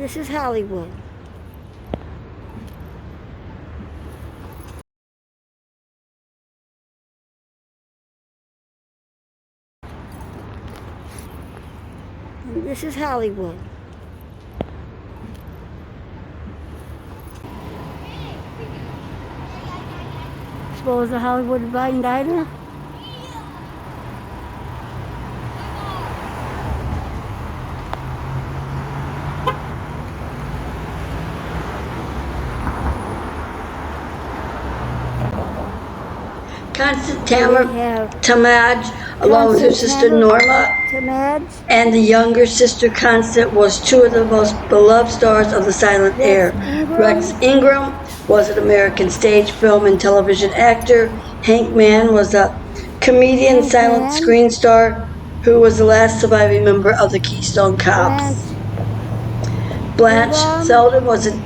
This is Hollywood. And this is Hollywood. Suppose the Hollywood Vine Diner? Constant Tamaj, along with her sister Norma, and the younger sister Constant, was two of the most beloved stars of the silent era. Rex Ingram was an American stage, film, and television actor. Hank Mann was a comedian, silent screen star, who was the last surviving member of the Keystone Cops. Blanche Selden was an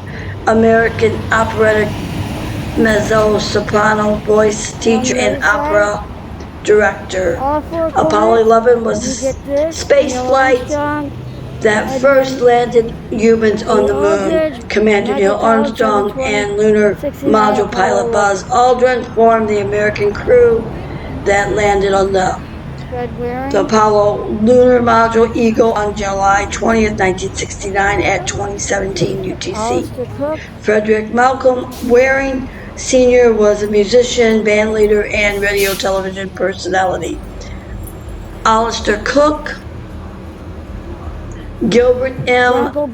American operatic mezzo-soprano voice teacher and opera director. Apollo 11 was a space flight that first landed humans on the moon. Commander Neil Armstrong and lunar module pilot Buzz Aldrin formed the American crew that landed on the Apollo lunar module Eagle on July 20th, 1969 at 2017 UTC. Frederick Malcolm Waring Sr. was a musician, band leader, and radio television personality. Alistair Cook, Gilbert M. Bronco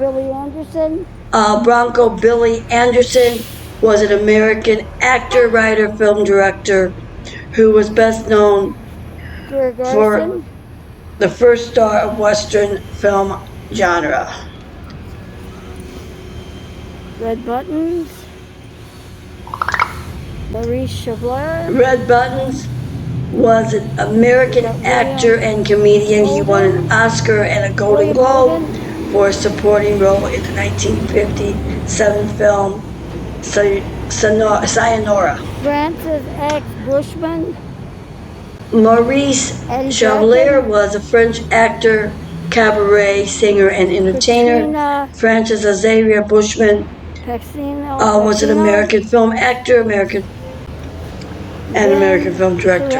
Billy Anderson was an American actor, writer, film director who was best known for the first star of Western film genre. Red Buttons. Maurice Chevalier. Red Buttons was an American actor and comedian. He won an Oscar and a Golden Globe for a supporting role in the 1957 film Sayonara. Francis X. Bushman. Maurice Chevalier was a French actor, cabaret singer, and entertainer. Francis Xavier Bushman was an American film actor, American film director.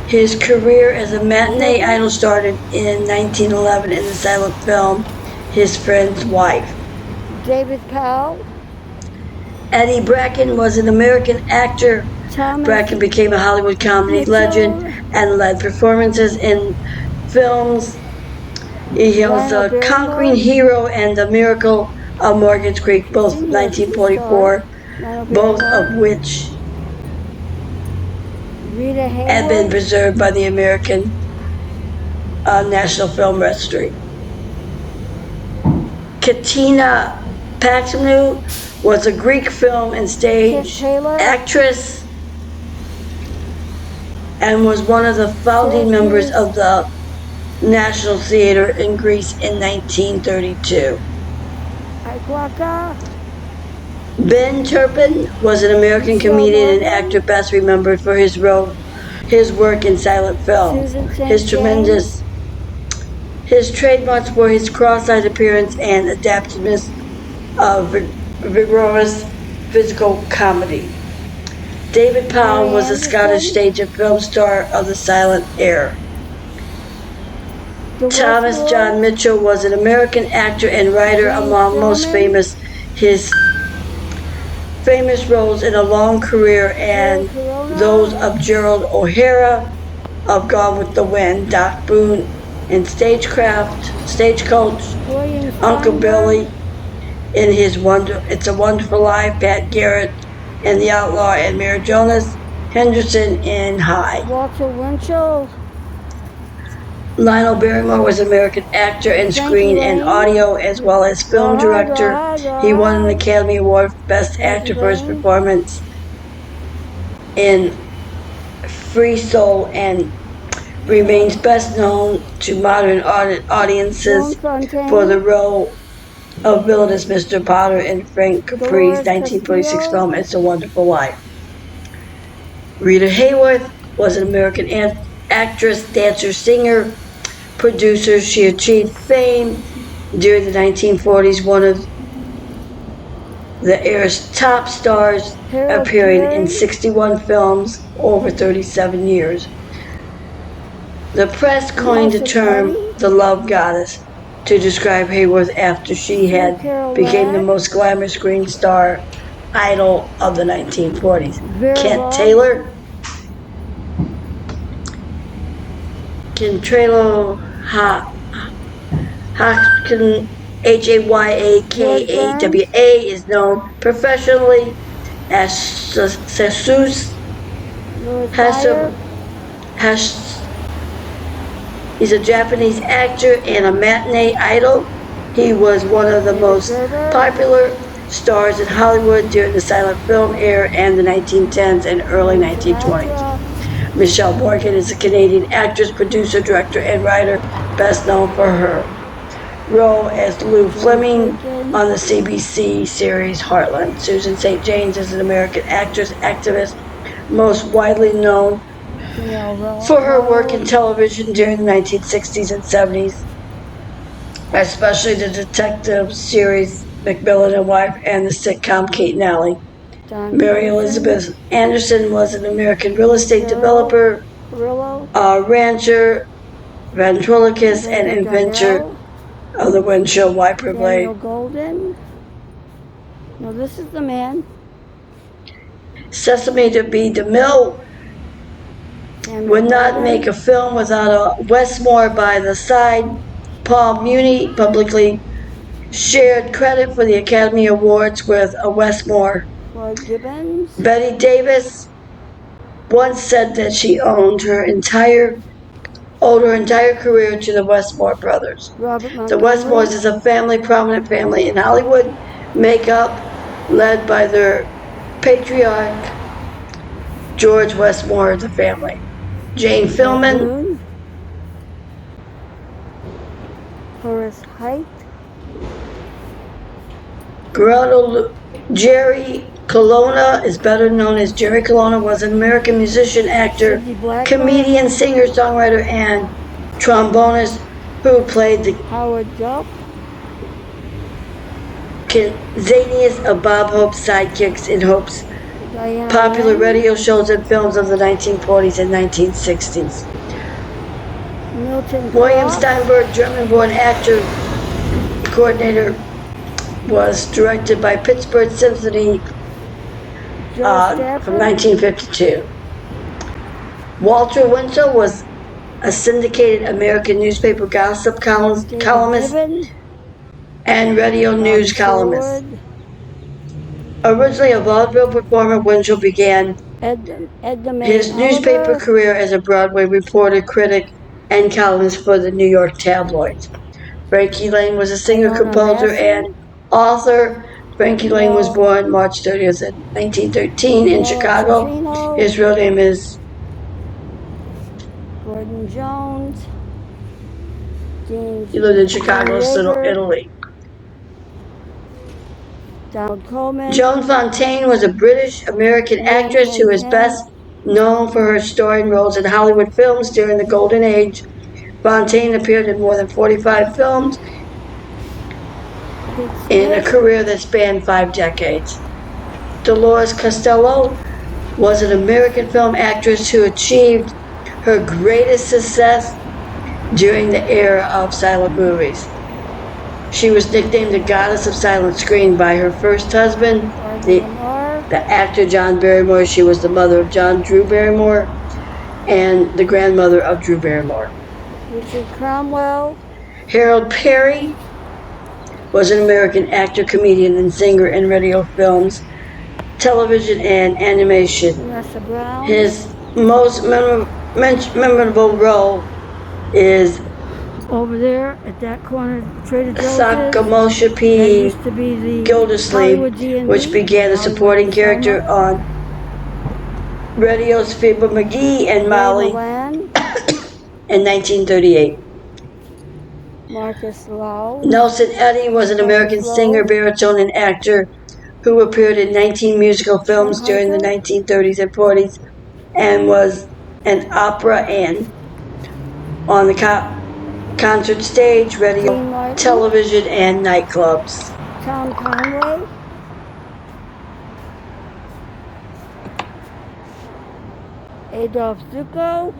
His career as a matinee idol started in 1911 in the silent film His Friend's Wife. David Powell. Eddie Bracken was an American actor. Bracken became a Hollywood comedy legend and led performances in films. He was The Conquering Hero and The Miracle of Morgan's Creek, both 1944, both of which had been preserved by the American National Film Registry. Katina Paxmanu was a Greek film and stage actress and was one of the founding members of the National Theatre in Greece in 1932. Ben Turpin was an American comedian and actor best remembered for his work in silent film. His trademarks were his cross-eyed appearance and adaptiveness of vigorous physical comedy. David Powell was a Scottish stage and film star of the silent era. Thomas John Mitchell was an American actor and writer, among most famous his famous roles in a long career and those of Gerald O'Hara of Gone with the Wind, Doc Boone in Stagecoach, Uncle Billy in It's a Wonderful Life, Pat Garrett in The Outlaw, and Mary Jonas Henderson in High. Walter Winchell. Lionel Barrymore was an American actor and screen and audio as well as film director. He won an Academy Award for Best Actor for his performance in Free Soul and remains best known to modern audiences for the role of villainous Mr. Potter in Frank Capri's 1946 film It's a Wonderful Life. Rita Hayworth was an American actress, dancer, singer, producer. She achieved fame During the 1940s, one of the era's top stars, appearing in 61 films over 37 years. The press coined the term the love goddess to describe Hayworth after she had became the most glamorous screen star idol of the 1940s. Kent Taylor, Contralo Hayakawa is known professionally as Jesus Hashem. He's a Japanese actor and a matinee idol. He was one of the most popular stars in Hollywood during the silent film era and the 1910s and early 1920s. Michelle Morgan is a Canadian actress, producer, director, and writer, best known for her role as Lou Fleming on the CBC series Heartland. Susan St. James is an American actress, activist, most widely known for her work in television during the 1960s and 70s, especially the detective series Macmillan and Wife and the sitcom Kate and Allie. Mary Elizabeth Anderson was an American real estate developer, rancher, ventriloquist, and inventor of the windshield wiper blade. Golden. No, this is the man. Sesame DeMille would not make a film without a Westmore by the side. Paul Muni publicly shared credit for the Academy Awards with a Westmore. Betty Davis once said that she owed her entire career to the Westmore brothers. The Westmores is a prominent family in Hollywood makeup, led by their patriarch, George Westmore of the family. Jane Fillman, Horace Height, Jerry Colonna is better known as Jerry Colonna, was an American musician, actor, comedian, singer, songwriter, and trombonist who played the Howard Duff, zaniest of Bob Hope's sidekicks in Hope's popular radio shows and films of the 1940s and 1960s. William Steinberg, German-born actor, coordinator, was directed by Pittsburgh Symphony from 1952. Walter Winchell was a syndicated American newspaper gossip columnist and radio news columnist. Originally a vaudeville performer, Winchell began his newspaper career as a Broadway reporter, critic, and columnist for the New York tabloids. Frankie Lane was a singer, composer, and author. Frankie Lane was born March 30th, 1913 in Chicago. His real name is Gordon Jones. He lived in Chicago, Italy. Donald Coleman. Joan Fontaine was a British-American actress who is best known for her starring roles in Hollywood films during the Golden Age. Fontaine appeared in more than 45 films in a career that spanned 5 decades. Dolores Costello was an American film actress who achieved her greatest success during the era of silent movies. She was nicknamed the Goddess of Silent Screen by her first husband, the actor John Barrymore. She was the mother of John Drew Barrymore and the grandmother of Drew Barrymore. Richard Cromwell. Harold Perry was an American actor, comedian, and singer in radio, films, television, and animation. Vanessa Brown. His most memorable role is over there at that corner, Trader Joe's. Sakamosha P. Gildersleeve, which began a supporting character on radio's Fibber McGee and Molly in 1938. Marcus Lau. Nelson Eddy was an American singer, baritone, and actor who appeared in 19 musical films during the 1930s and 40s and was an opera and on the concert stage, radio, television, and nightclubs. Tom Conway, Adolph Zucco,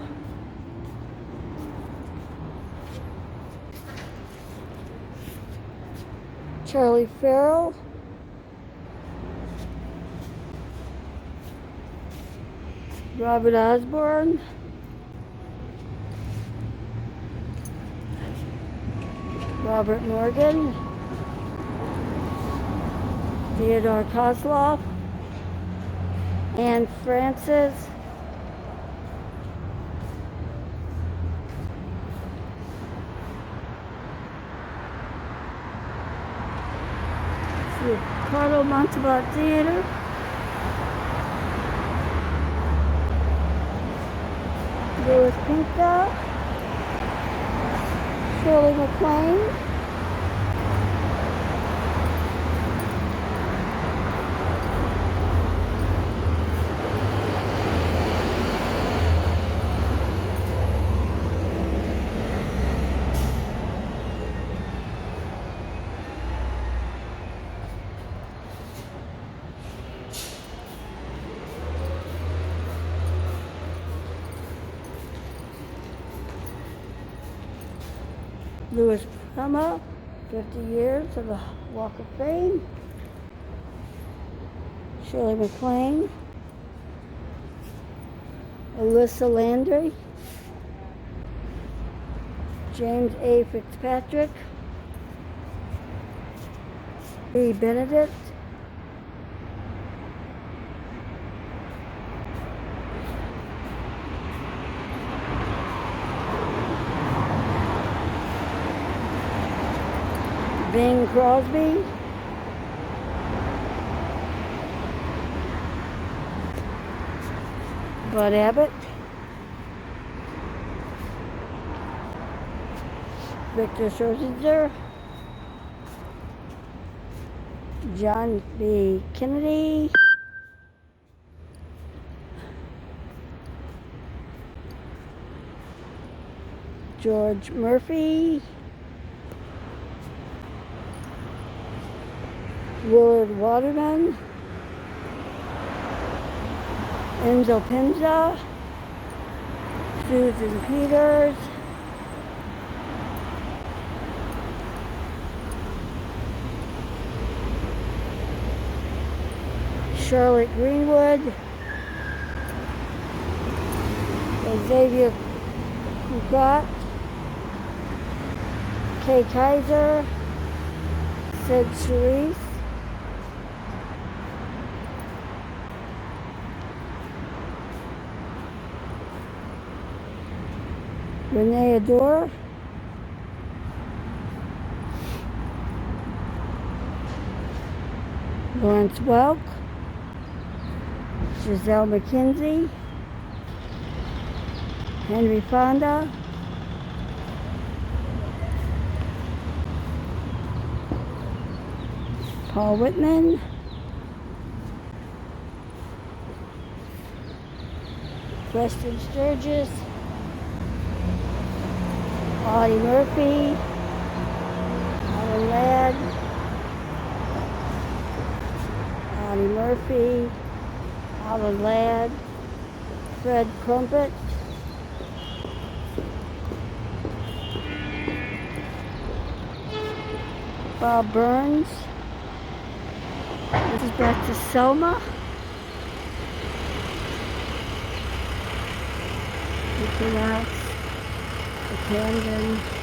Charlie Farrell, Robert Osborne, Robert Morgan, Theodore Kozlov, Anne Francis, Ricardo Montalban Theater, Louis Pinto, Shirley MacLaine, Louis Prema, 50 years of the Walk of Fame, Shirley MacLaine, Alyssa Landry, James A. Fitzpatrick, B. Benedict, Bing Crosby, Bud Abbott, Victor Scherzinger, John B. Kennedy, George Murphy, Willard Waterman, Enzo Pinza, Susan Peters, Charlotte Greenwood, Xavier Cugat, Kay Kaiser, Sid Charisse, Renee Adore, Lawrence Welk, Giselle McKenzie, Henry Fonda, Paul Whitman, Preston Sturgis, Audie Murphy, Alan Ladd, Audie Murphy, Alan Ladd, Fred Crumpet, Bob Burns. This is back to SELMA. Mickey Mouse, the Camden.